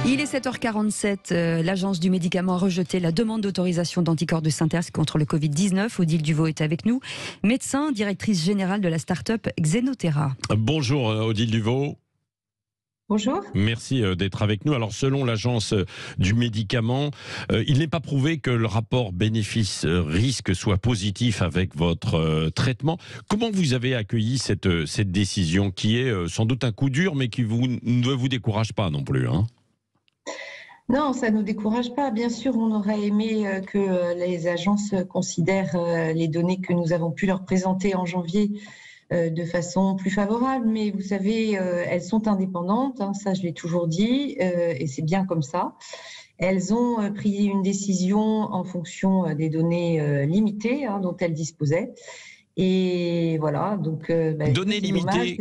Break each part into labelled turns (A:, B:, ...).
A: Il est 7h47. L'Agence du médicament a rejeté la demande d'autorisation d'anticorps de synthèse contre le Covid-19. Odile Duvaux est avec nous, médecin, directrice générale de la start-up Xenotera.
B: Bonjour Odile Duvaux.
C: Bonjour.
B: Merci d'être avec nous. Alors, selon l'Agence du médicament, il n'est pas prouvé que le rapport bénéfice-risque soit positif avec votre traitement. Comment vous avez accueilli cette décision qui est sans doute un coup dur, mais qui ne vous décourage pas non plus, hein ?
C: Non, ça ne nous décourage pas. Bien sûr, on aurait aimé que les agences considèrent les données que nous avons pu leur présenter en janvier de façon plus favorable. Mais vous savez, elles sont indépendantes, hein, ça je l'ai toujours dit, et c'est bien comme ça. Elles ont pris une décision en fonction des données limitées dont elles disposaient. Et voilà, donc...
B: données limitées,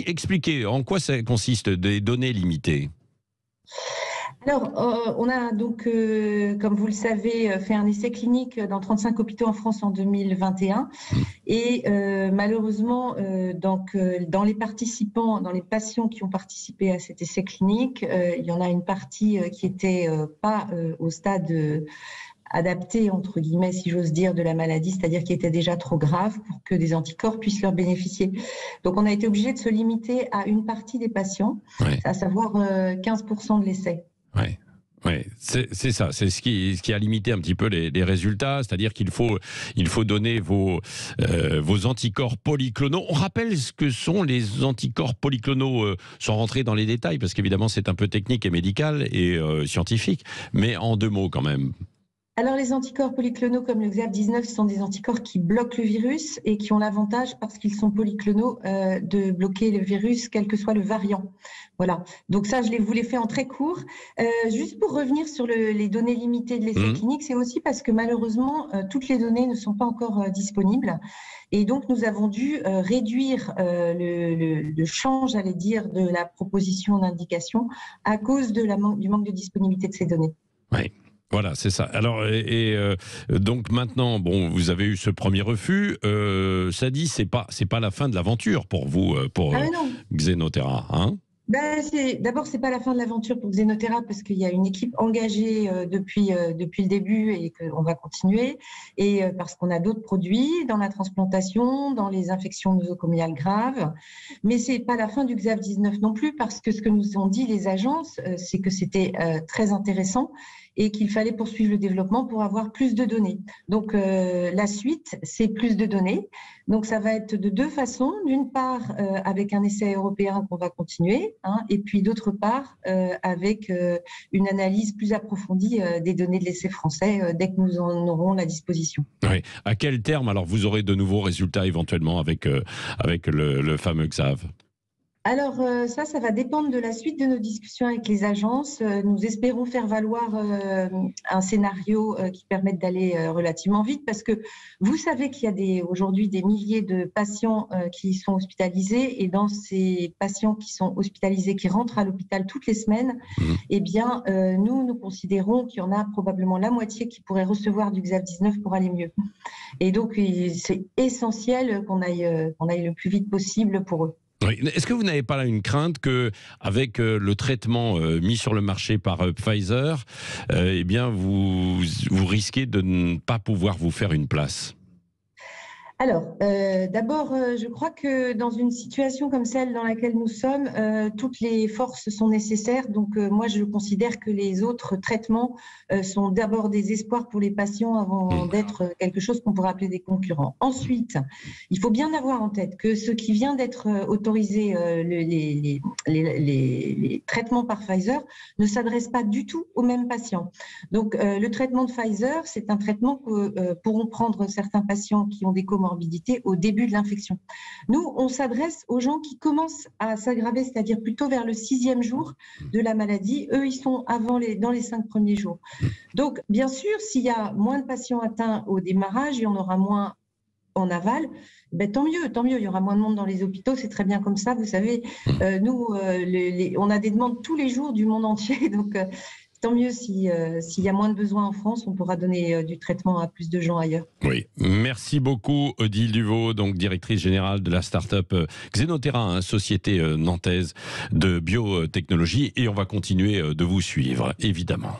B: expliquez, en quoi ça consiste, des données limitées ?
C: Alors, on a donc, comme vous le savez, fait un essai clinique dans 35 hôpitaux en France en 2021. Et malheureusement, dans les participants, dans les patients qui ont participé à cet essai clinique, il y en a une partie qui n'était pas au stade adapté, entre guillemets, si j'ose dire, de la maladie, c'est-à-dire qui était déjà trop grave pour que des anticorps puissent leur bénéficier. Donc, on a été obligé de se limiter à une partie des patients, à savoir 15% de l'essai.
B: Oui. Ouais, c'est ça, c'est ce qui a limité un petit peu les résultats, c'est-à-dire qu'il faut donner vos anticorps polyclonaux. On rappelle ce que sont les anticorps polyclonaux, sans rentrer dans les détails, parce qu'évidemment c'est un peu technique et médical et scientifique, mais en 2 mots quand même.
C: Alors, les anticorps polyclonaux comme le XAV19, ce sont des anticorps qui bloquent le virus et qui ont l'avantage, parce qu'ils sont polyclonaux, de bloquer le virus, quel que soit le variant. Voilà. Donc ça, je vous l'ai fait en très court. Juste pour revenir sur les données limitées de l'essai clinique, c'est aussi parce que malheureusement, toutes les données ne sont pas encore disponibles. Et donc, nous avons dû réduire le champ, j'allais dire, de la proposition d'indication à cause du manque de disponibilité de ces données.
B: Oui. Voilà, c'est ça. Alors, donc maintenant, bon, vous avez eu ce premier refus. Ça dit, c'est pas la fin de l'aventure pour vous, pour Xenotera, hein ?
C: D'abord, c'est pas la fin de l'aventure pour Xenotera, parce qu'il y a une équipe engagée depuis le début et qu'on va continuer, et parce qu'on a d'autres produits dans la transplantation, dans les infections nosocomiales graves. Mais c'est pas la fin du XAV19 non plus, parce que ce que nous ont dit les agences, c'est que c'était très intéressant et qu'il fallait poursuivre le développement pour avoir plus de données. Donc la suite, c'est plus de données. Donc ça va être de 2 façons. D'une part, avec un essai européen qu'on va continuer, et puis d'autre part, avec une analyse plus approfondie des données de l'essai français dès que nous en aurons la disposition.
B: Oui. À quel terme, alors, vous aurez de nouveaux résultats éventuellement avec le fameux XAV ?
C: Alors ça va dépendre de la suite de nos discussions avec les agences. Nous espérons faire valoir un scénario qui permette d'aller relativement vite, parce que vous savez qu'il y a aujourd'hui des milliers de patients qui sont hospitalisés, et dans ces patients qui sont hospitalisés, qui rentrent à l'hôpital toutes les semaines, eh bien nous considérons qu'il y en a probablement la moitié qui pourraient recevoir du XAV19 pour aller mieux. Et donc c'est essentiel qu'on aille le plus vite possible pour eux.
B: Oui. Est-ce que vous n'avez pas là une crainte qu'avec le traitement mis sur le marché par Pfizer, eh bien vous risquez de ne pas pouvoir vous faire une place ?
C: Alors, d'abord, je crois que dans une situation comme celle dans laquelle nous sommes, toutes les forces sont nécessaires. Donc, moi, je considère que les autres traitements sont d'abord des espoirs pour les patients avant d'être quelque chose qu'on pourrait appeler des concurrents. Ensuite, il faut bien avoir en tête que ce qui vient d'être autorisé, les traitements par Pfizer, ne s'adresse pas du tout aux mêmes patients. Donc, le traitement de Pfizer, c'est un traitement que pourront prendre certains patients qui ont des comorbidités au début de l'infection. Nous, on s'adresse aux gens qui commencent à s'aggraver, c'est-à-dire plutôt vers le 6e jour de la maladie. Eux, ils sont dans les 5 premiers jours. Donc, bien sûr, s'il y a moins de patients atteints au démarrage, il y en aura moins en aval, tant mieux, il y aura moins de monde dans les hôpitaux, c'est très bien comme ça, vous savez. Nous, on a des demandes tous les jours du monde entier, donc tant mieux s'il y a moins de besoins en France, on pourra donner du traitement à plus de gens ailleurs.
B: Oui, merci beaucoup Odile Duvaux, donc directrice générale de la start-up Xenotera, société nantaise de biotechnologie, et on va continuer de vous suivre, évidemment.